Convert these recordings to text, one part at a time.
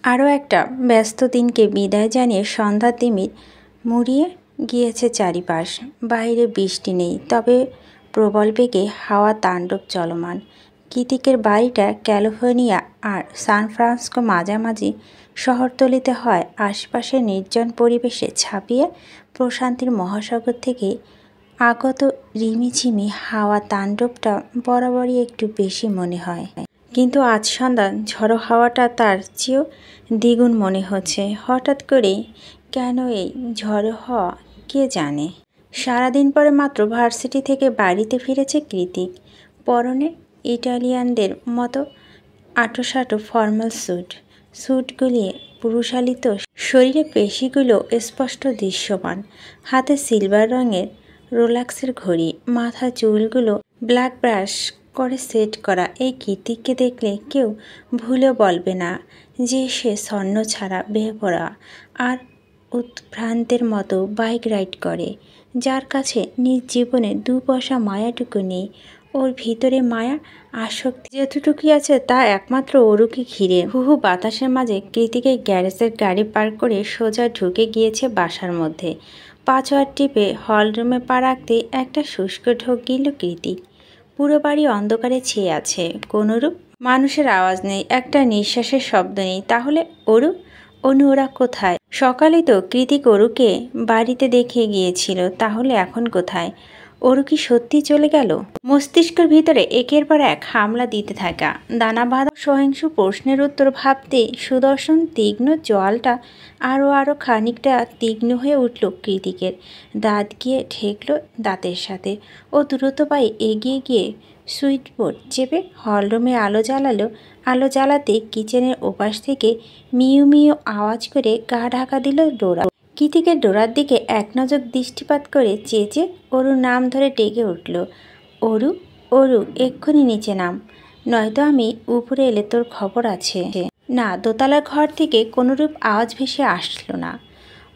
আরও একটা ব্যস্ত দিনকে বিদায় জানিয়ে সন্ধ্যার তিমির মুড়িয়ে গিয়েছে চারিপাশ। বাইরে বৃষ্টি নেই, তবে প্রবল বেগে হাওয়া তাণ্ডব চলমান। কৃতিকের বাড়িটা ক্যালিফোর্নিয়া আর সান ফ্রান্সিসকো মাঝামাঝি শহরতলিতে হয়। আশপাশের নির্জন পরিবেশে ছাপিয়ে প্রশান্তির মহাসাগর থেকে আগত রিমিঝিমি হাওয়া তাণ্ডবটা বরাবরই একটু বেশি মনে হয়। কিন্তু আজ সন্ধ্যা ঝড়ো হাওয়াটা তার চেয়েও দ্বিগুণ মনে হচ্ছে। হঠাৎ করে কেন এই ঝড়ো হওয়া কে জানে। সারাদিন পরে মাত্র ভার্সিটি থেকে বাড়িতে ফিরেছে কৃতিক। পরনে ইটালিয়ানদের মতো আঁটোসাঁটো ফর্মাল স্যুটগুলিয়ে পুরুষালিত শরীরে পেশিগুলো স্পষ্ট দৃশ্যমান। হাতে সিলভার রঙের রোলাক্সের ঘড়ি, মাথা চুলগুলো ব্ল্যাক ব্রাশ করে সেট করা। এই কৃতিককে দেখলে কেউ ভুলেও বলবে না যে সে স্বর্ণ ছাড়া বেপরোয়া আর উদ্ভ্রান্তের মতো বাইক রাইড করে, যার কাছে নিজ জীবনে 2 পয়সা মায়াটুকু নেই। ওর ভিতরে মায়া আসক্তি যেতটুকুই আছে তা একমাত্র অরুকে ঘিরে। হুহু বাতাসের মাঝে কৃতিকের গ্যারেজের গাড়ি পার্ক করে সোজা ঢুকে গিয়েছে বাসার মধ্যে। পাসওয়ার্ড টিপে হলরুমে পা রাখতে একটা শুষ্ক ঢোক গিল কৃতিক। পুরো বাড়ি অন্ধকারে ছেয়ে আছে। কোনোরূপ মানুষের আওয়াজ নেই, একটা নিঃশ্বাসের শব্দ নেই। তাহলে অনু ওরা কোথায়? সকালেই তো কৃতিক অরুকে বাড়িতে দেখে গিয়েছিল, তাহলে এখন কোথায়? অরু কি সত্যি চলে গেল? মস্তিষ্কের ভিতরে একের পর এক হামলা দিতে থাকা দানা বাঁধা সহিংস প্রশ্নের উত্তর ভাবতে সুদর্শন তীক্ষ্ণ জলটা আরও খানিকটা তীক্ষ্ণ হয়ে উঠল কৃতিকের। দাঁত গিয়ে ঠেকল দাঁতের সাথে। ও দ্রুত পায়ে এগিয়ে গিয়ে সুইচবোর্ড চেপে হলরুমে আলো জ্বালাতে কিচেনের ওপাশ থেকে মিউ মিউ আওয়াজ করে গা ঢাকা দিল ডোরা। কৃতিকের ডোরার দিকে এক নজর দৃষ্টিপাত করে চেঁচে অরুর নাম ধরে ডেকে উঠল। অরু, এক্ষুনি নিচে নাম, নয়তো আমি উপরে এলে তোর খবর আছে। না, দোতলার ঘর থেকে কোনোরূপ আওয়াজ ভেসে আসলো না।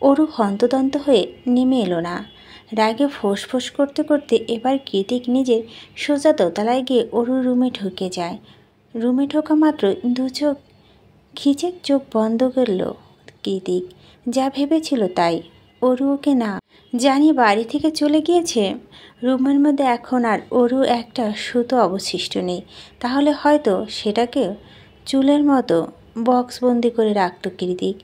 অরু হন্তদন্ত হয়ে নেমে এলো না। রাগে ফোঁস করতে করতে এবার কৃতিক নিজের সোজা দোতলায় গিয়ে অরুর রুমে ঢুকে যায়। রুমে ঢোকা মাত্র 2 চোখ খিচে চোখ বন্ধ করল কৃতিক। যা ভেবেছিল তাই। অরু ওকে না জানিয়ে বাড়ি থেকে চলে গিয়েছে। রুমের মধ্যে এখন আর অরু একটা সুতো অবশিষ্ট নেই। তাহলে হয়তো সেটাকে চুলের মতো বক্সবন্দি করে রাখত কৃতিক।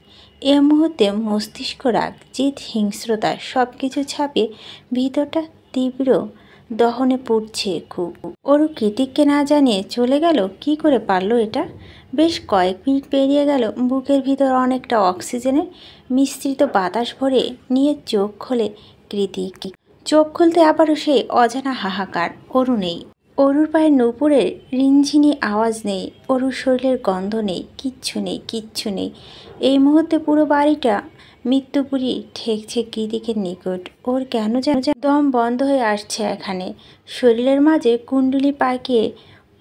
এ মুহূর্তে মস্তিষ্ক রাগ, জিদ, হিংস্রতা সব কিছু ছাপিয়ে ভিতরটা তীব্র দহনে পুড়ছে খুব। অরু কৃতিককে না জানিয়ে চলে গেল। কি করে পারলো এটা? বেশ কয়েক মিনিট পেরিয়ে গেল। বুকের ভিতর অনেকটা অক্সিজেনের মিশ্রিত বাতাস ভরে নিয়ে চোখ খোলে কৃতিক। চোখ খুলতে আবারও সেই অজানা হাহাকার। অরু নেই। অরুর পায়ের নূপুরের রিনঝিনি আওয়াজ নেই। অরুর শরীরের গন্ধ নেই। কিচ্ছু নেই। এই মুহূর্তে পুরো বাড়িটা মৃত্যুপুরী ঠেকছে কৃতিকের নিকট। ওর কেন যেন দম বন্ধ হয়ে আসছে এখানে। শরীরের মাঝে কুণ্ডলি পাকিয়ে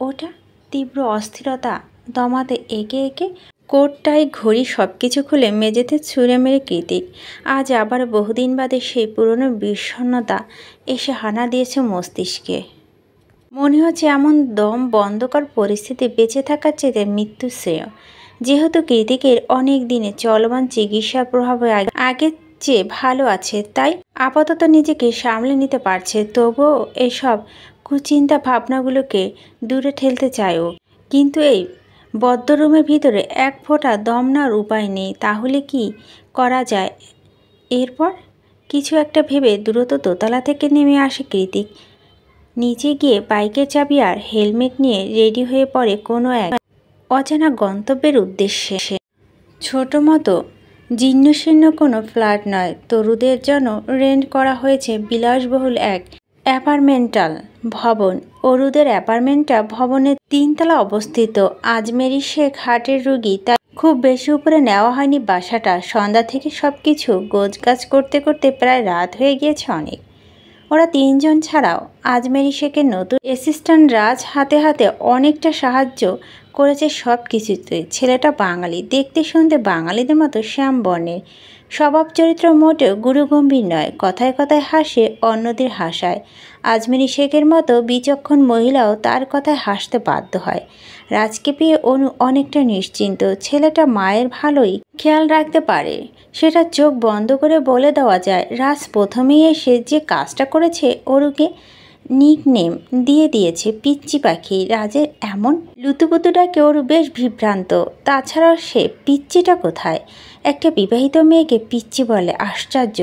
ওটা তীব্র অস্থিরতা দমাতে একে কোট টাই ঘড়ি সব কিছু খুলে মেঝেতে ছুঁড়ে মেরে কৃতিক। আজ আবার বহুদিন বাদে সেই পুরনো বিষণ্ণতা এসে হানা দিয়েছে মস্তিষ্কে। মনে হচ্ছে এমন দম বন্ধকর পরিস্থিতি বেঁচে থাকার চেয়ে মৃত্যু শ্রেয়। যেহেতু কৃতিকের অনেক দিনে চলমান চিকিৎসার প্রভাবে আগের চেয়ে ভালো আছে, তাই আপাতত নিজেকে সামলে নিতে পারছে। তবুও এসব কুচিন্তা ভাবনাগুলোকে দূরে ঠেলতে চায় ও। কিন্তু এই বদ্ধ রুমের ভিতরে এক ফোঁটা দম নেওয়ার উপায় নেই। তাহলে কি করা যায়? এরপর কিছু একটা ভেবে দ্রুত দোতলা থেকে নেমে আসে কৃতিক। নিচে গিয়ে বাইকের চাবি আর হেলমেট নিয়ে রেডি হয়ে পড়ে কোনো এক অজানা গন্তব্যের উদ্দেশ্যে। ছোট মতো জীর্ণশীর্ণ কোনো ফ্ল্যাট নয়, তরুদের জন্য রেন্ট করা হয়েছে বিলাসবহুল এক অ্যাপার্টমেন্টাল ভবন। অরুদের অ্যাপার্টমেন্টটা ভবনের 3 তলা অবস্থিত। আজমেরি শেখ হার্টের রুগী, তাই খুব বেশি উপরে নেওয়া হয়নি বাসাটা। সন্ধ্যা থেকে সব কিছু গোছগাছ করতে করতে প্রায় রাত হয়ে গিয়েছে অনেক। ওরা 3 জন ছাড়াও আজমেরি শেখের নতুন অ্যাসিস্ট্যান্ট রাজ হাতে অনেকটা সাহায্য করেছে সব কিছুতে। ছেলেটা বাঙালি, দেখতে শুনতে বাঙালিদের মতো শ্যাম বর্ণের, স্বভাব চরিত্র মোটেও গুরুগম্ভীর নয়, কথায় কথায় হাসে, অন্যদের হাসায়। আজমেরি শেখের মতো বিচক্ষণ মহিলাও তার কথায় হাসতে বাধ্য হয়। রাজকে পেয়ে অনু অনেকটা নিশ্চিন্ত। ছেলেটা মায়ের ভালোই খেয়াল রাখতে পারে, সেটা চোখ বন্ধ করে বলে দেওয়া যায়। রাজ প্রথমেই এসে যে কাজটা করেছে, অরুকে নিকনেম দিয়ে দিয়েছে পিচ্চি পাখি। রাজের এমন লুতুপুতু ডাকে অরু বেশ বিভ্রান্ত। তাছাড়াও সে পিচ্চিটা কোথায়? একটা বিবাহিত মেয়েকে পিচ্চি বলে, আশ্চর্য।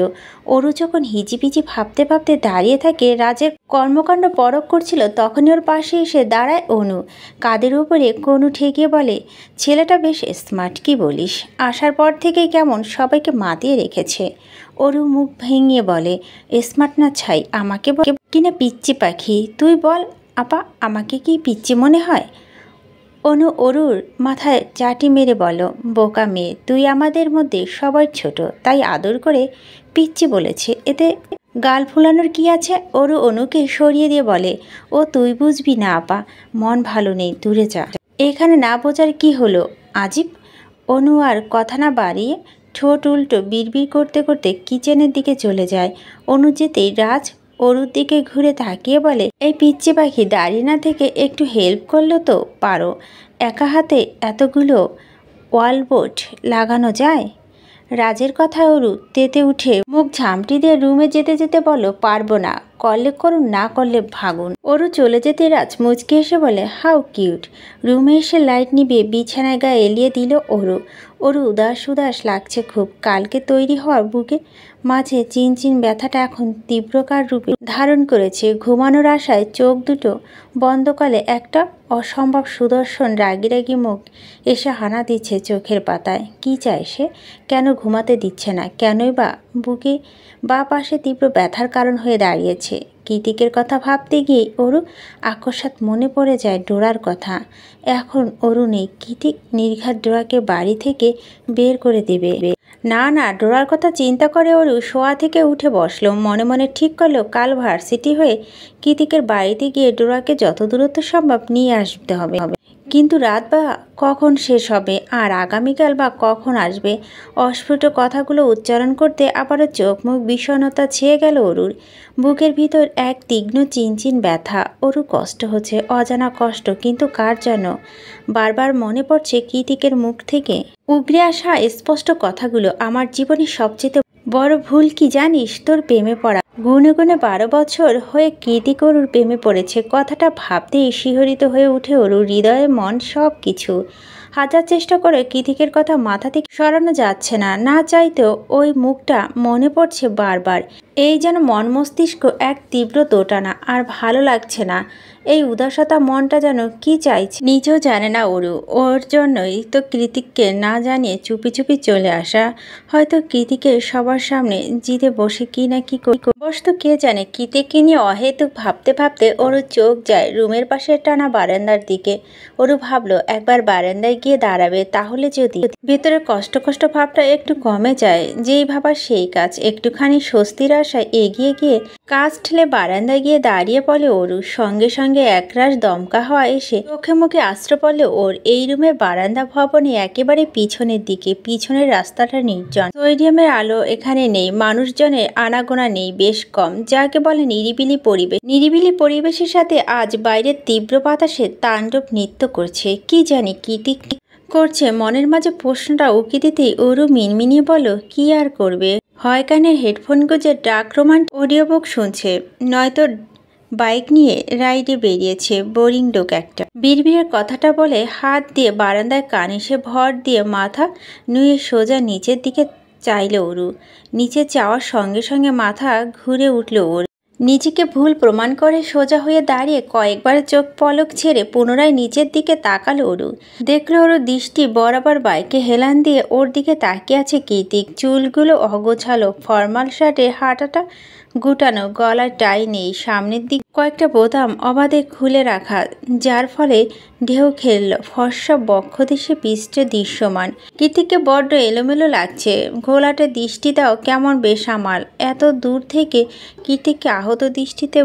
অরু যখন হিজিবিজি ভাবতে ভাবতে দাঁড়িয়ে থাকে, রাজের কর্মকাণ্ড পরখ করছিল, তখনই ওর পাশে এসে দাঁড়ায় অনু। কাদের উপরে কনু ঠেকিয়ে বলে, ছেলেটা বেশ স্মার্ট, কি বলিস? আসার পর থেকেই কেমন সবাইকে মাতিয়ে রেখেছে। অরু মুখ ভেঙিয়ে বলে, স্মার্ট না ছাই, আমাকে কিনা পিচ্চি পাখি। তুই বল আপা, আমাকে কি পিচ্চি মনে হয়? অনু অরুর মাথায় চাটি মেরে বলো, বোকা মেয়ে, তুই আমাদের মধ্যে সবার ছোট, তাই আদর করে পিচ্চি বলেছে, এতে গাল ফুলানোর কি আছে? অরু অনুকে সরিয়ে দিয়ে বলে, ও তুই বুঝবি না আপা, মন ভালো নেই, দূরে যা। এখানে না বোঝার কি হলো আজিব? অনু আর কথা না বাড়িয়ে ঠোঁট উল্টো বিড়বিড় করতে করতে কিচেনের দিকে চলে যায়। অনু যেতেই রাজ অরুর দিকে ঘুরে তাকিয়ে বলে, এই পিচ্চি পাখি দাঁড়িয়ে না থেকে একটু হেল্প করলে তো পারো। একা হাতে এতগুলো ওয়ালবোর্ড লাগানো যায়? রাজের কথায় অরু তেতে উঠে মুখ ঝামটি দিয়ে রুমে যেতে যেতে বলো, পারবো না, করলে করুন, না করলে ভাগুন। অরু চলে যেতে রাজ মুচকে এসে বলে, হাউ কিউট। রুমে এসে লাইট নিভিয়ে বিছানায় গায়ে এলিয়ে দিল অরু। অরু উদাস উদাস লাগছে খুব। কালকে তৈরি হওয়ার বুকে মাঝে চিনচিন ব্যথাটা এখন তীব্রকার রূপে ধারণ করেছে। ঘুমানোর আশায় চোখ দুটো বন্ধ করলে একটা অসম্ভব সুদর্শন রাগি রাগি মুখ এসে হানা দিচ্ছে চোখের পাতায়। কি চায় সে? কেন ঘুমাতে দিচ্ছে না? কেনই বা বুকে বা পাশে তীব্র ব্যথার কারণ হয়ে দাঁড়িয়েছে? কৃতিকের কথা ভাবতে গিয়ে অরু আকস্মাৎ মনে পড়ে যায় ডোরার কথা। এখন অরু নেই। কৃতিক নির্ঘাত ডোরাকে বাড়ি থেকে বের করে দেবে। না না, ডোরার কথা চিন্তা করে অরু শোয়া থেকে উঠে বসলো। মনে মনে ঠিক করলো কাল ভার্সিটি হয়ে কৃতিকের বাড়িতে গিয়ে ডোরাকে যত দূরত্ব সম্ভব নিয়ে আসতে হবে। কিন্তু রাত বা কখন শেষ হবে, আর আগামীকাল বা কখন আসবে? অস্ফুট কথাগুলো উচ্চারণ করতে আবারও চোখ মুখ বিষণ্ণতা ছেয়ে গেল অরুর। বুকের ভিতর এক তীক্ষ্ণ চিনচিন ব্যথা। অরু কষ্ট হচ্ছে, অজানা কষ্ট, কিন্তু কার জন্য? বারবার মনে পড়ছে কৃতিকের মুখ থেকে উগরে আসা স্পষ্ট কথাগুলো, আমার জীবনের সবচেয়ে বড় ভুল কি জানিস? তোর প্রেমে পড়া। গুনে গুনে 12 বছর হয়ে কৃতিক অরুর প্রেমে পড়েছে। কথাটা ভাবতেই শিহরিত হয়ে উঠে অরুর হৃদয়ে, মন, সব কিছু। হাজার চেষ্টা করে কৃতিকের কথা মাথা থেকে সরানো যাচ্ছে না। না চাইতেও ওই মুখটা মনে পড়ছে বারবার। এই যেন মন মস্তিষ্ক এক তীব্র দোটানা, আর ভালো লাগছে না। এই উদাসতা, মনটা যেন কি চাইছে নিজেও জানে না অরু। ওর জন্যই তো কৃতিককে না জানিয়ে চুপি চুপি চলে আসা। হয়তো কৃতিকের সবার সামনে জিদে বসে কি না কি বসতো কে জানে। কৃতিককে নিয়ে অহেতুক ভাবতে ভাবতে ওরু চোখ যায় রুমের পাশে টানা বারান্দার দিকে। ওরু ভাবলো একবার বারান্দায় গিয়ে দাঁড়াবে, তাহলে যদি ভেতরে কষ্ট কষ্ট ভাবটা একটু কমে যায়। যেই ভাবা সেই কাজ। একটুখানি স্বস্তির আশায় এগিয়ে গিয়ে কাজ ঠেলে বারান্দায় গিয়ে দাঁড়িয়ে পড়ে অরু। সঙ্গে সঙ্গে একরাশ দমকা হওয়া এসে চোখে মুখে আশ্র পড়লে ওর। এই রুমের বারান্দা ভবনে একেবারে পিছনের দিকে। পিছনের রাস্তাটা নির্জন। সোডিয়ামের আলো এখানে নেই, মানুষজনের আনাগোনা নেই, বেশ কম। যাকে বলে নিরিবিলি পরিবেশ। নিরিবিলি পরিবেশের সাথে আজ বাইরের তীব্র বাতাসে তাণ্ডব নৃত্য করছে। কি জানি কৃতিক করছে। মনের মাঝে প্রশ্নটা উকি দিতেই অরু মিনমিনিয়ে বলো, কি আর করবে? হয় কানের হেডফোন গুঁজে ডাক রোমান্টিক অডিও বুক শুনছে, নয়তো বাইক নিয়ে রাইডে বেরিয়েছে। বোরিং লোক একটা। বিড়বিড়ের কথাটা বলে হাত দিয়ে বারান্দায় কান এসে ভর দিয়ে মাথা নুয়ে সোজা নিচের দিকে চাইল অরু। নিচে চাওয়ার সঙ্গে সঙ্গে মাথা ঘুরে উঠল ওর। নিজেকে ভুল প্রমাণ করে সোজা হয়ে দাঁড়িয়ে কয়েকবার চোখ পলক ছেড়ে পুনরায় নিচের দিকে তাকালো অরু। দেখলো ওর দৃষ্টি বরাবর বাইকে হেলান দিয়ে ওর দিকে তাকিয়ে আছে কৃতিক। চুলগুলো অগোছালো, ফর্মাল শার্টে হাঁটাটা গুটানো, গলায় টাই নেই, সামনের দিক কয়েকটা বোতাম অবাধে খুলে রাখা, যার ফলে ঢেউ খেলল ফর্সা বক্ষদেশে পৃষ্ঠে দৃশ্যমান। কৃতিককে বড্ড এলোমেলো লাগছে। ঘোলাটে দৃষ্টি দাও কেমন বেসামাল। এত দূর থেকে কৃতিককে আহত দৃষ্টিতে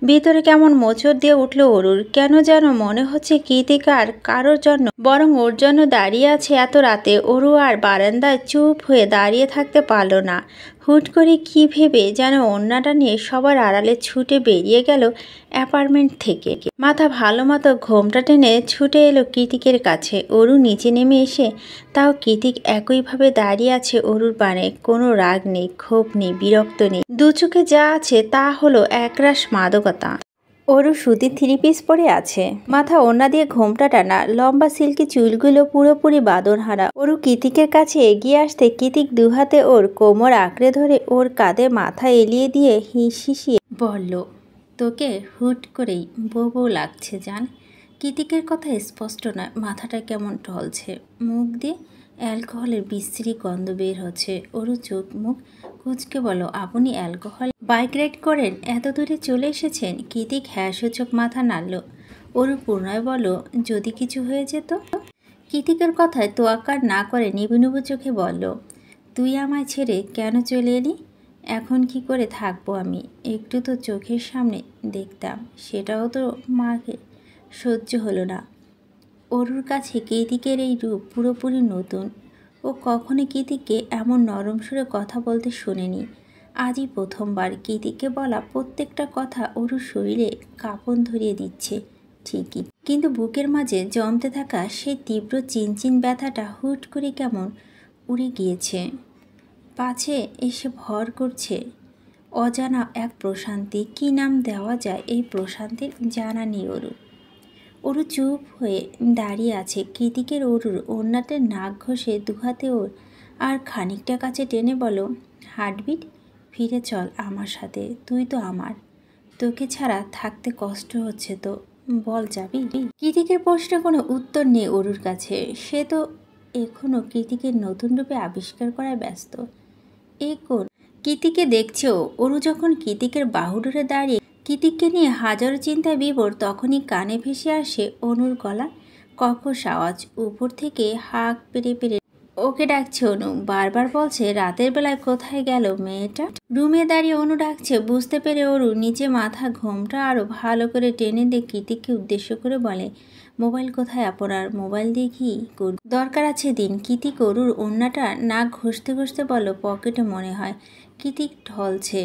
ভিতরে কেমন মোচড় দিয়ে উঠল অরুর। কেন যেন মনে হচ্ছে কৃতিক আর কারোর জন্য বরং ওর জন্য দাঁড়িয়ে আছে এত রাতে। অরু আর বারান্দায় চুপ হয়ে দাঁড়িয়ে থাকতে পারল না। হুট করে কি ভেবে যেন ওড়নাটা নিয়ে সবার আড়ালে ছুটে বেরিয়ে গেল অ্যাপার্টমেন্ট থেকে। মাথা ভালো মতো ঘোমটা টেনে ছুটে এলো কৃতিকের কাছে। অরু নিচে নেমে এসে তাও কৃতিক একইভাবে দাঁড়িয়ে আছে অরুর পানে। কোনো রাগ নেই, ক্ষোভ নেই, বিরক্ত নেই। দু চোখে যা আছে তা হলো একরাশ মাদকতা। অরু সুতির থ্রি পিস পরে আছে, মাথা ওড়না দিয়ে ঘোমটা টানা, লম্বা সিল্কি চুলগুলো পুরোপুরি বাঁধনহারা। অরু কৃতিকের কাছে এগিয়ে আসতে কৃতিক দুহাতে ওর কোমর আঁকড়ে ধরে ওর কাঁধে মাথা এলিয়ে দিয়ে হিসিয়ে বলল, তোকে হুট করেই বউ বউ লাগছে জান। কৃতিকের কথা স্পষ্ট নয়, মাথাটা কেমন টলছে, মুখ দিয়ে অ্যালকোহলের বিশ্রী গন্ধ বের হচ্ছে। অরু চোখ মুখ কুচকে বলো, আপনি অ্যালকোহল বাইক রাইড করেন, এত দূরে চলে এসেছেন? কৃতিক হ্যাঁ সূচক মাথা নাড়ল। অরু পুনরায় বলো, যদি কিছু হয়ে যেত? কৃতিকের কথায় তোয়াক্কা না করে নিবু নিবু চোখে বলল, তুই আমায় ছেড়ে কেন চলে এলি? এখন কি করে থাকবো আমি? একটু তো চোখের সামনে দেখতাম, সেটাও তো মাকে সহ্য হলো না। অরুর কাছে কৃতিকের এই রূপ পুরোপুরি নতুন। ও কখনো কৃতিককে এমন নরম সুরে কথা বলতে শোনেনি। আজই প্রথমবার কৃতিককে বলা প্রত্যেকটা কথা অরুর শরীরে কাঁপন ধরিয়ে দিচ্ছে ঠিকই, কিন্তু বুকের মাঝে জমতে থাকা সেই তীব্র চিনচিন ব্যথাটা হুট করে কেমন উড়ে গিয়েছে, পাছে এসে ভর করছে অজানা এক প্রশান্তি। কী নাম দেওয়া যায় এই প্রশান্তির জানা নেই অরুর। অরু চুপ হয়ে দাঁড়িয়ে আছে। কৃতিকের অরুর ওড়নাতে নাক ঘষে দুহাতে ওর আর খানিকটা কাছে টেনে বলো, হার্টবিট, ফিরে চল আমার সাথে, তুই তো আমার, তোকে ছাড়া থাকতে কষ্ট হচ্ছে তো, বল যাবি? কৃতিকের প্রশ্নে কোনো উত্তর নেই অরুর কাছে। সে তো এখনও কৃতিকের নতুন রূপে আবিষ্কার করায় ব্যস্ত। এ কোন কৃতিকে দেখছেও। অরু যখন কৃতিকের বাহু ধরে দাঁড়িয়ে কৃতিককে নিয়ে হাজারো চিন্তায় বিভোর, তখনই কানে ভেসে আসে অনুর গলা কর্কশ আওয়াজ। উপর থেকে হাঁক পেরে পেরে ওকে ডাকছে অনু। বারবার বলছে, রাতের বেলায় কোথায় গেল মেয়েটা? রুমে দাঁড়িয়ে অনু ডাকছে। বুঝতে পেরে অরু নিচে মাথা ঘোমটা আরও ভালো করে টেনে দিয়ে কৃতিককে উদ্দেশ্য করে বলে, মোবাইল কোথায় আপনার? মোবাইল দিয়ে কি দরকার আছে দিন। কৃতিক অরুর ওড়নাটা নাক ঘষতে ঘষতে বলো, পকেটে মনে হয়। কৃতিক ঢলছে,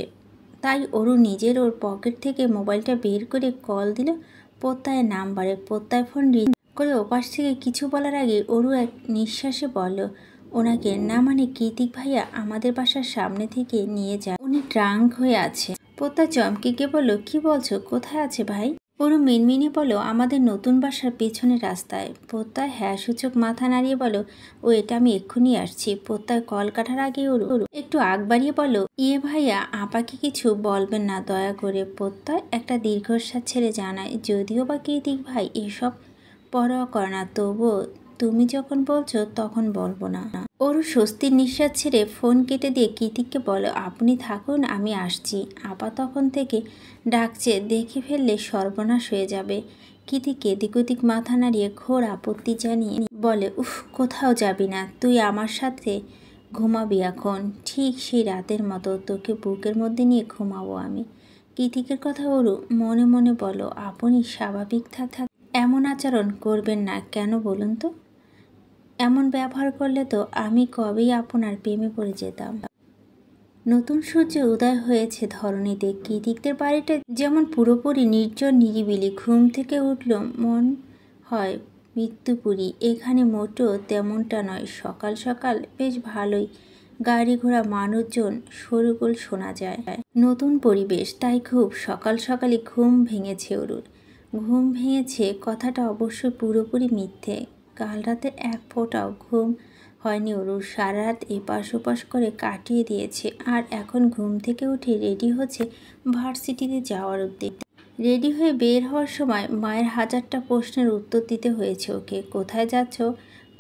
তাই অরু নিজের ওর পকেট থেকে মোবাইলটা বের করে কল দিল প্রত্যয়ের নাম্বারে। প্রত্যয় ফোন রিং করে ওপাশ থেকে কিছু বলার আগে অরু এক নিঃশ্বাসে বলল, ওনাকে না মানে কৃতিক ভাইয়া আমাদের বাসার সামনে থেকে নিয়ে যায়, উনি ড্রাঙ্ক হয়ে আছে। প্রত্যয় চমকে গিয়ে বলল, কি বলছো, কোথায় আছে ভাই? অরু মিনমিনে বলো, আমাদের নতুন বাসার পেছনের রাস্তায়। প্রত্যয় হ্যাঁ সূচক মাথা নাড়িয়ে বলো, ও এটা আমি এক্ষুনি আসছি। প্রত্যয় কল কাটার আগে অরু একটু আগ বাড়িয়ে বলো, ইয়ে ভাইয়া আপাকে কিছু বলবেন না দয়া করে। প্রত্যয় একটা দীর্ঘশ্বাস ছেড়ে জানায়, যদিও বা কৃতিক ভাই এসব পরোয়া করে না, তবুও তুমি যখন বলছো তখন বলবো না। অরু স্বস্তির নিঃশ্বাস ছেড়ে ফোন কেটে দিয়ে কৃতিককে বলো, আপনি থাকুন, আমি আসছি। আপা তখন থেকে ডাকছে, দেখে ফেললে সর্বনাশ হয়ে যাবে। কৃতিক এদিক ওদিক মাথা নাড়িয়ে ঘোর আপত্তি জানিয়ে বলে, উফ, কোথাও যাবি না, তুই আমার সাথে ঘুমাবি এখন, ঠিক সেই রাতের মতো তোকে বুকের মধ্যে নিয়ে ঘুমাবো আমি। কৃতিকের কথা অরু মনে মনে বলো, আপনি স্বাভাবিক থাক, এমন আচরণ করবেন না কেন বলুন তো? এমন ব্যবহার করলে তো আমি কবেই আপনার প্রেমে পড়ে যেতাম। নতুন সূর্য উদয় হয়েছে ধরণীতে। কৃতিকদের বাড়িটা যেমন পুরোপুরি নির্জন নিরিবিলি। ঘুম থেকে উঠল মন হয় মৃত্যুপুরী। এখানে মোটেও তেমনটা নয়। সকাল সকাল বেশ ভালোই গাড়ি ঘোড়া, মানুষজন, শোরগোল শোনা যায়। নতুন পরিবেশ, তাই খুব সকাল সকালই ঘুম ভেঙেছে অরুর। ঘুম ভেঙেছে কথাটা অবশ্য পুরোপুরি মিথ্যে। কাল রাতে এক ফোঁটাও ঘুম হয়নি অরুর। সারা রাত এপাশ ওপাশ করে কাটিয়ে দিয়েছে, আর এখন ঘুম থেকে উঠে রেডি হচ্ছে ভার্সিটিতে যাওয়ার উদ্দেশ্যে। রেডি হয়ে বের হওয়ার সময় মায়ের হাজারটা প্রশ্নের উত্তর দিতে হয়েছে ওকে। কোথায় যাচ্ছ,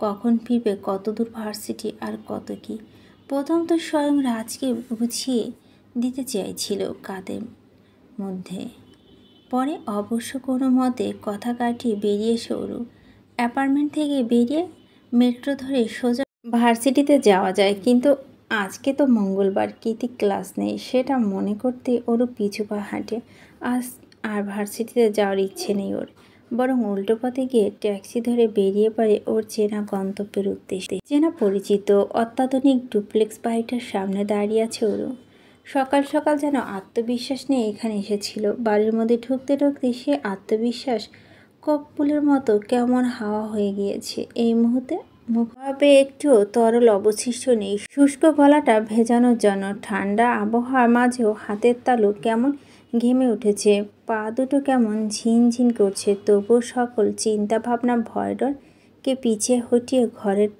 কখন ফিরবে, কত দূর ভার্সিটি, আর কত কি। প্রথম তো স্বয়ং রাজকে বুঝিয়ে দিতে চেয়েছিল কাদের মধ্যে, পরে অবশ্য কোনো মতে কথা কাটিয়ে বেরিয়ে এসে অরু অ্যাপার্টমেন্ট থেকে বেরিয়ে মেট্রো ধরে সোজা ভার্সিটিতে যাওয়া যায়। কিন্তু আজকে তো মঙ্গলবার, কৃতিক ক্লাস নেই, সেটা মনে করতে ওরও পিছু পা হাঁটে আর ভার্সিটিতে যাওয়ার ইচ্ছে নেই ওর, বরং উল্টো পথে গিয়ে ট্যাক্সি ধরে বেরিয়ে পড়ে ওর চেনা গন্তব্যের উদ্দেশ্যে। চেনা পরিচিত অত্যাধুনিক ডুপ্লেক্স বাড়িটার সামনে দাঁড়িয়ে আছে ওরু। সকাল সকাল যেন আত্মবিশ্বাস নিয়ে এখানে এসেছিল। বাড়ির মধ্যে ঢুকতে ঢুকতে সে আত্মবিশ্বাস কপ্পুলের মতো কেমন হাওয়া হয়ে গিয়েছে এই মুহূর্তে। মুখভাবে একটু তরল অবশিষ্ট নেই। শুষ্ক গলাটা ভেজানোর জন্য ঠান্ডা আবহাওয়ার মাঝেও হাতের তালু কেমন ঘেমে উঠেছে, পা দুটো কেমন ঝিনঝিন করছে। তবুও সকল চিন্তা ভাবনা ভয় ডরকে পিছিয়ে হটিয়ে ঘরের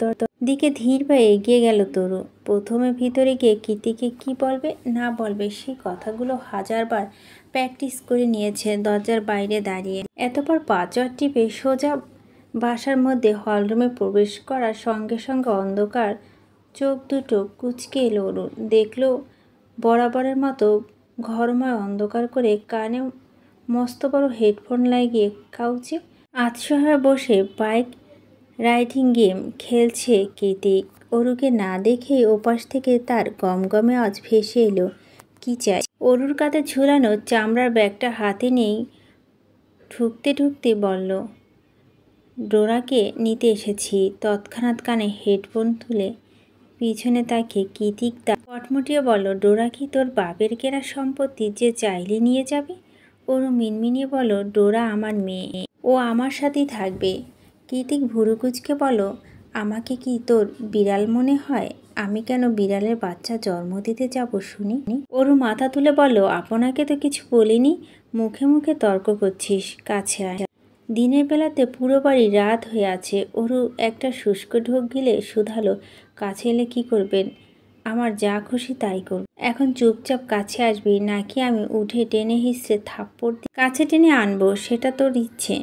দিকে ধীর পায়ে এগিয়ে গেল তরু। প্রথমে ভিতরে গিয়ে কীর্তিকে কি বলবে না বলবে সেই কথাগুলো হাজারবার প্র্যাকটিস করে নিয়েছে দরজার বাইরে দাঁড়িয়ে। এতবার পাঁচর টিপে সোজা বাসার মধ্যে হলরুমে প্রবেশ করার সঙ্গে সঙ্গে অন্ধকার চোখ দুটো কুঁচকে এলো অরুণ। দেখলো বরাবরের মতো ঘরময় অন্ধকার করে কানে মস্ত বড় হেডফোন লাগিয়ে কাউচে আতশোয়া বসে বাইক রাইডিং গেম খেলছে কীর্তি। অরুকে না দেখেই ওপাশ থেকে তার গমগমে আওয়াজ ভেসে এলো, কি চাই? অরুর কাঁধে ঝুলানো চামড়ার ব্যাগটা হাতে নিয়েই ঢুকতে ঢুকতে বলল, ডোরাকে নিতে এসেছি। তৎক্ষণাৎ কানে হেডফোন তুলে পিছনে তাকে কীর্তিক কটমটিয়ে বলল, ডোরা কি তোর বাপের কেনা সম্পত্তি যে চাইলে নিয়ে যাবে? ওরু মিনমিনিয়ে বলল, ডোরা আমার মেয়ে, ও আমার সাথেই থাকবে। কীর্তিক ভুরুকুচকে বলল, আমাকে কি তোর বিড়াল মনে হয়? আমি কেন বিড়ালের বাচ্চা জন্ম দিতে যাব শুনি? ওরু মাথা তুলে বলল, আপনাকে তো কিছু বলিনি, মুখে মুখে তর্ক করছিস, কাছে আয়। দিনের বেলাতে পুরো বাড়ি রাত হয়ে আছে। ওরু একটা শুষ্ক ঢোক গিলে শুধালো, কাছে এলে কি করবেন? আমার যা খুশি তাই করব। এখন চুপচাপ কাছে আসবি নাকি আমি উঠে টেনে হিসড়ে থাপ্পড় দিয়ে কাছে টেনে আনবো, সেটা তোর ইচ্ছে।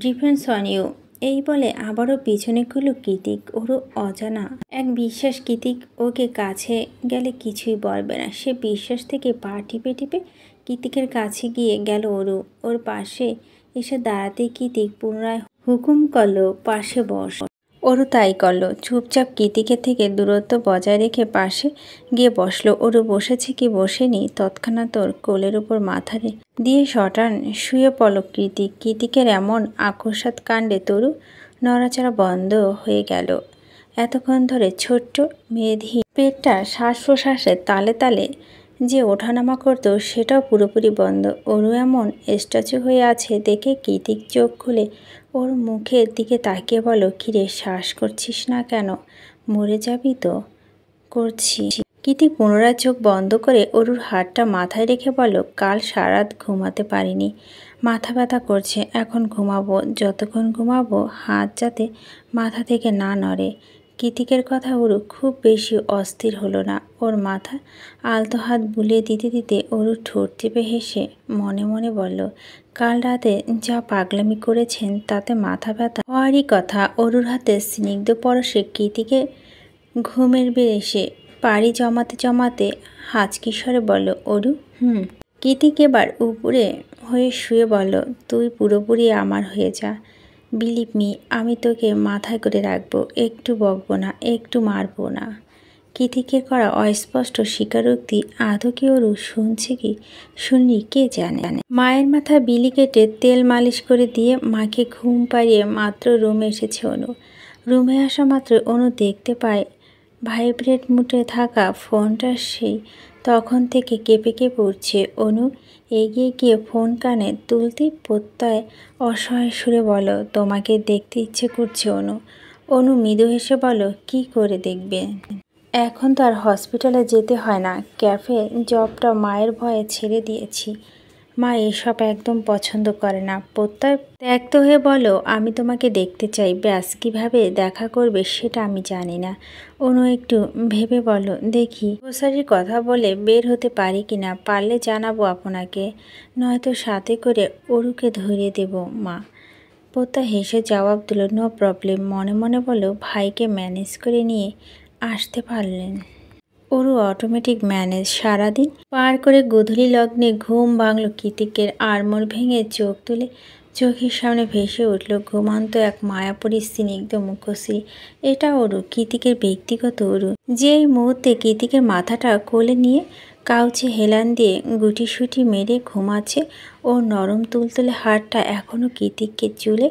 Depends on you. এই বলে আবারও পিছনে খুলল কীর্তিক। ওরু অজানা এক বিশ্বাস কীর্তিক ওকে কাছে গেলে কিছুই বলবে না। সে বিশ্বাস থেকে পা টিপে টিপে কীর্তিকের কাছে গিয়ে গেল ওরু। ওর পাশে এসে দাঁড়াতেই কীর্তিক পুনরায় হুকুম করলো, পাশে বস। ওরু তাই করলো। চুপচাপ কীর্তিকের থেকে দূরত্ব বজায় রেখে পাশে গিয়ে বসলো। ওরু বসেছে কি বসেনি, তৎক্ষণাৎ ওর কোলের উপর মাথা দিয়ে শটান শুয়ে পড়ল কীর্তিক। কীর্তিকের এমন আকস্মাৎ কাণ্ডে তরু নড়াচড়া বন্ধ হয়ে গেল। এতক্ষণ ধরে ছোট্ট মেধি পেটটা শ্বাস প্রশ্বাসের তালে তালে যে ওঠানামা করতো সেটাও পুরোপুরি বন্ধ। ওরু এমন স্ট্যাচু হয়ে আছে দেখে কীর্তিক চোখ খুলে ওর মুখের দিকে তাকিয়ে বলো, কিরে শ্বাস করছিস না কেন? মরে যাবি তো? করছি। কীর্তিক পুনরায় চোখ বন্ধ করে অরুর হাতটা মাথায় রেখে বলল, কাল সারাত ঘুমাতে পারিনি, মাথা ব্যথা করছে, এখন ঘুমাবো। যতক্ষণ ঘুমাবো হাত যাতে মাথা থেকে না নড়ে। কীর্তিকের কথা অরু খুব বেশি অস্থির হলো না। ওর মাথা আলতো হাত বুলিয়ে দিতে দিতে অরু ঠোঁট চেপে হেসে মনে মনে বলল, কাল রাতে যা পাগলামি করেছেন তাতে মাথা ব্যথা হওয়ারই কথা। অরুর হাতে স্নিগ্ধ পরশে কীর্তিকের ঘুমের বেশে পাড়ি জমাতে জমাতে হাঁচকি স্বরে বলল, অরু কীর্তিক এবার উপরে হয়ে শুয়ে বলল, তুই পুরোপুরি আমার হয়ে যা। বিলিভ মি, আমি তোকে মাথায় করে রাখবো, একটু বকবো না, একটু মারবো না। কীর্তিকের করা অস্পষ্ট স্বীকারোক্তি আদৌ কি অরু শুনছে কি শুনলি কে জানে। মায়ের মাথায় বিলি কেটে তেল মালিশ করে দিয়ে মাকে ঘুম পাড়িয়ে মাত্র রুমে এসেছে অনু। রুমে আসা মাত্র অনু দেখতে পায় ভাইব্রেট মুডে থাকা ফোনটা সেই তখন থেকে কেঁপে কেঁপে উঠছে। অনু এগিয়ে গিয়ে ফোন কানে তুলতেই প্রত্যয় অসহায় সুরে বলো, তোমাকে দেখতে ইচ্ছে করছে অনু। অনু মৃদু হেসে বলো, কি করে দেখবে? এখন তো আর হসপিটালে যেতে হয় না। ক্যাফে জবটা মায়ের ভয়ে ছেড়ে দিয়েছি। মা এসব একদম পছন্দ করে না। প্রত্যয় ত্যক্ত হয়ে বলো, আমি তোমাকে দেখতে চাই। ব্যাস, কীভাবে দেখা করবে সেটা আমি জানি না। অনু একটু ভেবে বলো, দেখি গ্রোসারির কথা বলে বের হতে পারি কিনা, পারলে জানাবো আপনাকে, নয়তো সাথে করে অরুকে ধরিয়ে দেব মা। প্রত্যয় হেসে জবাব দিল, নো প্রবলেম। মনে মনে বলো, ভাইকে ম্যানেজ করে নিয়ে আসতে পারলেন। Aru automatic manage. সারাদিন পার করে গোধূলি লগ্নে ঘুম ভাঙল কীর্তিকের। আড়মোড় ভেঙে চোখ তুলে চোখের সামনে ভেসে উঠল ঘুমান্ত এক মায়াপুরী স্নিগ্ধ মুখশ্রী। এটা অরু, কীর্তিকের ব্যক্তিগত অরু, যে এই মুহূর্তে কীর্তিকের মাথাটা কোলে নিয়ে কাউচে হেলান দিয়ে গুটিসুটি মেরে ঘুমাচ্ছে। ওর নরম তুলতুলে হাড়টা এখনও কৃতিককে চুলে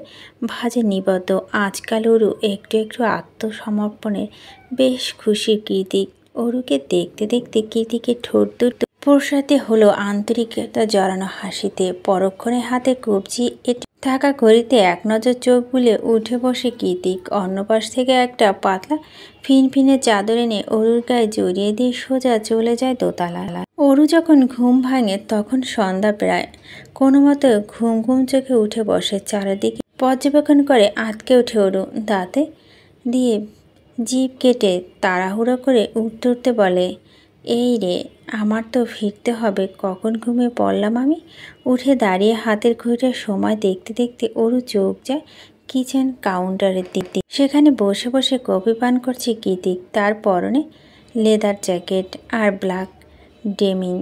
ভাঁজে নিবদ্ধ। আজকাল অরু একটু একটু আত্মসমর্পণের বেশ খুশি কৃতিক। অরুকে দেখতে দেখতে কৃতিকের ঠোঁট দুটো প্রসারিত হলো আন্তরিকতা জড়ানো হাসিতে। পরক্ষণে হাতে কবজি থাকা ঘড়িতে এক নজর চোখ বুলে উঠে বসে কৃতিক। অন্য পাশ থেকে একটা পাতলা ফিনফিনে চাদর এনে অরুর গায়ে জড়িয়ে দিয়ে সোজা চলে যায় দোতলা। অরু যখন ঘুম ভাঙে তখন সন্ধ্যা প্রায়। কোনো মতো ঘুম ঘুম চোখে উঠে বসে। চারিদিকে পর্যবেক্ষণ করে আটকে ওঠে অরু। দাঁতে দিয়ে জিভ কেটে তাড়াহুড়ো করে উঠতে উঠতে বলে, এই রে, আমার তো ফিরতে হবে। কখন ঘুমিয়ে পড়লাম আমি। উঠে দাঁড়িয়ে হাতের ঘড়িটার সময় দেখতে দেখতে অরু চোখ যায় কিচেন কাউন্টারের দিক। সেখানে বসে বসে কফি পান করছে কৃতিক। তার পরনে লেদার জ্যাকেট আর ব্ল্যাক ডেমিং।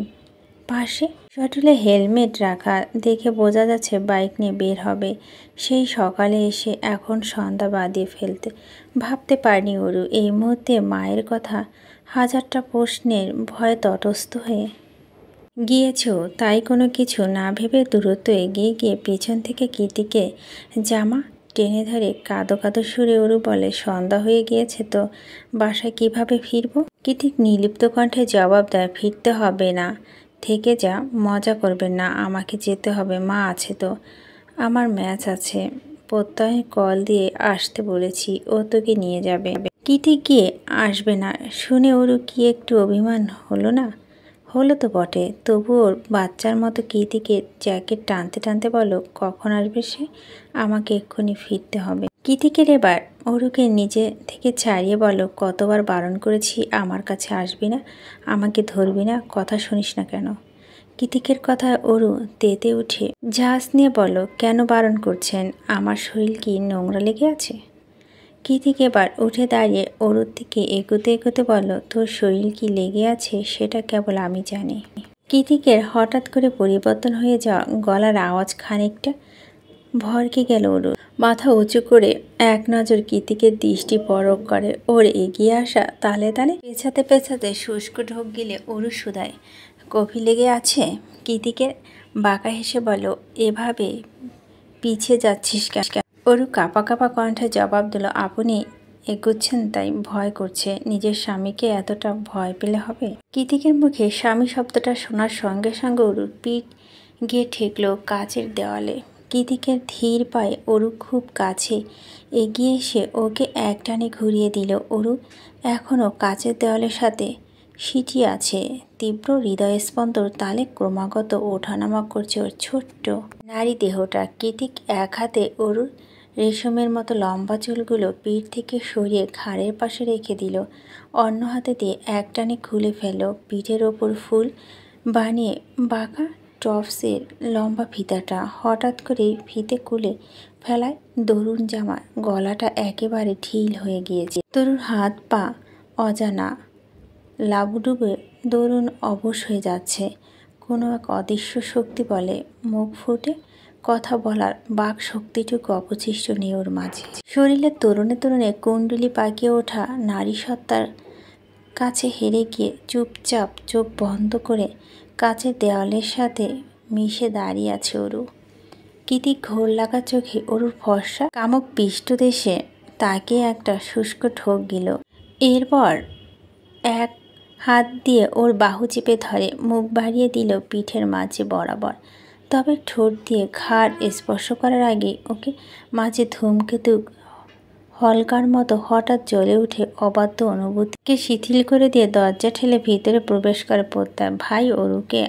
পাশে শটলে হেলমেট রাখা, দেখে বোঝা যাচ্ছে বাইক নিয়ে বের হবে। সেই সকালে এসে এখন সন্ধ্যা বাদিয়ে ফেলতে ভাবতে পারেনি অরু। এই মুহূর্তে মায়ের কথা হাজারটা প্রশ্নের ভয়ে তটস্থ হয়ে গিয়েছ। তাই কোনো কিছু না ভেবে দূরত্ব এগিয়ে গিয়ে পেছন থেকে কৃতিকে জামা টেনে ধরে কাঁদো কাঁদো সুরে অরু বলে, সন্ধ্যা হয়ে গিয়েছে তো, বাসায় কিভাবে ফিরব? কৃতিক নির্লিপ্ত কণ্ঠে জবাব দেয়, ফিরতে হবে না, থেকে যা, মজা করবেন না, আমাকে যেতে হবে, মা আছে তো, আমার ম্যাচ আছে, প্রত্যয় কল দিয়ে আসতে বলেছি, ও তোকে নিয়ে যাবে। কৃতিক গিয়ে আসবে না শুনে অরু কি একটু অভিমান হলো না? হলো তো বটে, তবুও বাচ্চার মতো কৃতিকের জ্যাকেট টানতে টানতে বলো, কখন আসবে সে? আমাকে এক্ষুনি ফিরতে হবে। কৃতিকের এবার অরুকে নিজে থেকে ছাড়িয়ে বলো, কতবার বারণ করেছি আমার কাছে আসবি না, আমাকে ধরবি না, কথা শুনিস না কেন? কৃতিকের কথায় অরু তেতে উঠে ঝাঁস নিয়ে বলো, কেন বারণ করছেন? আমার শরীর কি নোংরা লেগে আছে? কৃতিক এবার উঠে দাঁড়িয়ে অরুর দিকে এগোতে এগোতে বলল, তোর শরীর কি লেগে আছে সেটা কেবল আমি জানি। কৃতিকের হঠাৎ করে পরিবর্তন হয়ে যাওয়া গলার আওয়াজ খানিকটা ভরকে গেল অরুর। মাথা উঁচু করে এক নজর কৃতিকের দৃষ্টি পরখ করে। ওর এগিয়ে আসা তালে তালে পেছাতে পেছাতে শুষ্ক ঢোক গিলে অরু শুধায়, কফি লেগে আছে? কৃতিকের বাঁকা হেসে বলো, এভাবে পিছিয়ে যাচ্ছিস কেন? অরু কাঁপা কাঁপা কণ্ঠে জবাব দিল, আপনি এগোচ্ছেন তাই ভয় করছে। নিজের স্বামীকে এতটা ভয় পেলে হবে? কৃতিকের মুখে স্বামী শব্দটা শোনার সঙ্গে সঙ্গে অরুর পিঠ গিয়ে ঠেকল কাচের দেওয়ালে। কৃতিকের ধীর পায়ে অরু খুব কাছে এগিয়ে এসে ওকে একটানে ঘুরিয়ে দিল। অরু এখনও কাচের দেওয়ালের সাথে সিটিয়ে আছে। তীব্র হৃদয়স্পন্দর তালে ক্রমাগত ওঠানামা করছে ওর ছোট্ট নারী দেহটা। কৃতিক এক হাতে অরুর রেশমের মতো লম্বা চুলগুলো পিঠ থেকে সরিয়ে ঘাড়ের পাশে রেখে দিল। অন্য হাতে দিয়ে একটানে খুলে ফেলল পিঠের ওপর ফুল বানিয়ে বাঁকা টপসের লম্বা ফিতাটা। হঠাৎ করে ফিতে খুলে ফেলায় দরুন জামা গলাটা একেবারে ঢিল হয়ে গিয়েছে। তরুর হাত পা অজানা লাবুডুবে দরুন অবশ হয়ে যাচ্ছে। কোনো এক অদৃশ্য শক্তি বলে, মুখ ফুটে কথা বলার বাক শক্তিটুকু অবশিষ্ট নেই ওর মাঝে। শরীরের তরুণে তরুণে কুণ্ডলি পাকিয়ে ওঠা নারী সত্তার কাছে হেরে গিয়ে চুপচাপ চোখ বন্ধ করে কাছের দেওয়ালের সাথে মিশে দাঁড়িয়ে আছে অরু। কৃতিক ঘোর লাগা চোখে অরুর ফর্সা কামক পৃষ্ঠদেশে তাকে একটা শুষ্ক ঠোক গেল। এরপর এক হাত দিয়ে ওর বাহু চেপে ধরে মুখ বাড়িয়ে দিল পিঠের মাঝে বরাবর। তবে ঠোঁট দিয়ে ঘাড় স্পর্শ করার আগে ওকে মাঝে ধূমকেতু হলকার মতো হঠাৎ জ্বলে উঠে অবাধ্য অনুভূতিকে শিথিল করে দিয়ে দরজা ঠেলে ভিতরে প্রবেশ করে প্রত্যয়। ভাই অরুকে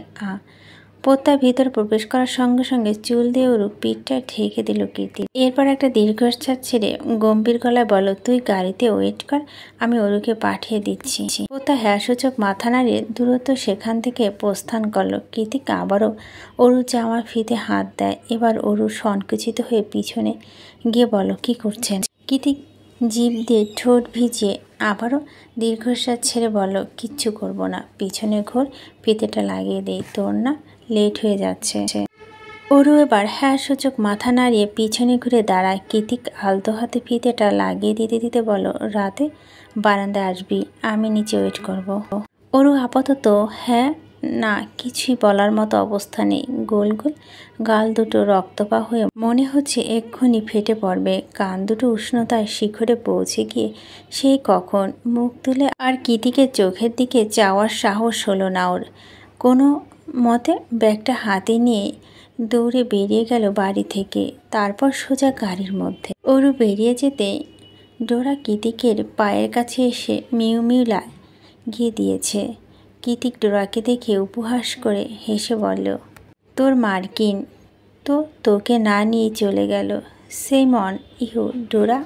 প্রত্যয় ভিতরে প্রবেশ করার সঙ্গে সঙ্গে চুল দিয়ে অরু পিঠটা ঢেকে দিল কৃতিক। এরপর একটা দীর্ঘশ্বাস ছেড়ে গম্ভীর গলায় বলো, তুই গাড়িতে ওয়েট কর, আমি অরুকে পাঠিয়ে দিচ্ছি। প্রত্যয় হ্যাঁ সূচক মাথা নাড়িয়ে দূরত্ব সেখান থেকে প্রস্থান করল। কৃতিক আবারও অরু জামার ফিতে হাত দেয়। এবার অরু সংকুচিত হয়ে পিছনে গিয়ে বলো, কি করছেন? কৃতিক জিভ দিয়ে ঠোঁট ভিজিয়ে আবারও দীর্ঘশ্বাস ছেড়ে বলো, কিচ্ছু করব না, পিছনে ঘোর, ফিতেটা লাগিয়ে দেই, তোর না লেট হয়ে যাচ্ছে। অরু এবার হ্যাঁ সূচক মাথা নাড়িয়ে পিছনে ঘুরে দাঁড়ায়। কৃতিক আলতো হাতে ফিতেটা লাগিয়ে দিতে দিতে বলো, রাতে বারান্দায় আসবি, আমি নিচে ওয়েট করব। অরু আপাতত হ্যাঁ না, কিছুই বলার মতো অবস্থা নেই। গোল গোল গাল দুটো রক্তপা হয়ে মনে হচ্ছে এক্ষুনি ফেটে পড়বে। কান দুটো উষ্ণতায় শিখরে পৌঁছে গিয়ে সেই কখন মুখ তুলে আর কৃতিকের চোখের দিকে চাওয়ার সাহস হলো না ওর। কোনো মতে ব্যাগটা হাতে নিয়ে দৌড়ে বেরিয়ে গেল বাড়ি থেকে। তারপর সোজা গাড়ির মধ্যে। অরু বেরিয়ে যেতে ডোরা কৃতিকের পায়ের কাছে এসে মিউ মিউ লাগিয়ে দিয়েছে। কৃতিক ডোরাকে দেখে উপহাস করে হেসে বলল, তোর মার্কিন তো তোকে না নিয়ে চলে গেল। সেম অন ইউ ডোরা।